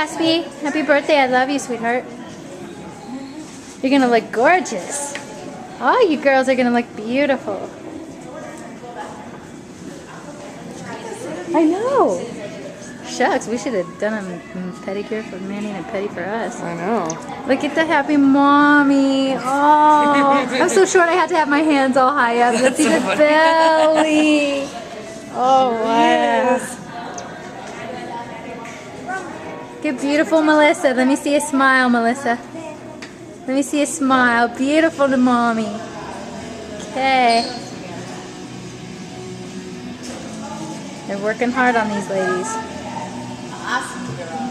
Caspy. Happy birthday. I love you, sweetheart. You're gonna look gorgeous. Oh, you girls are gonna look beautiful. I know. Shucks, we should have done a pedicure for Manny and a pedi for us. I know. Look at the happy mommy. Oh, I'm so short I had to have my hands all high up. Let's see the belly. Oh, wow. Good, beautiful Melissa. Let me see a smile, Melissa. Let me see a smile. Beautiful to mommy. Okay. They're working hard on these ladies.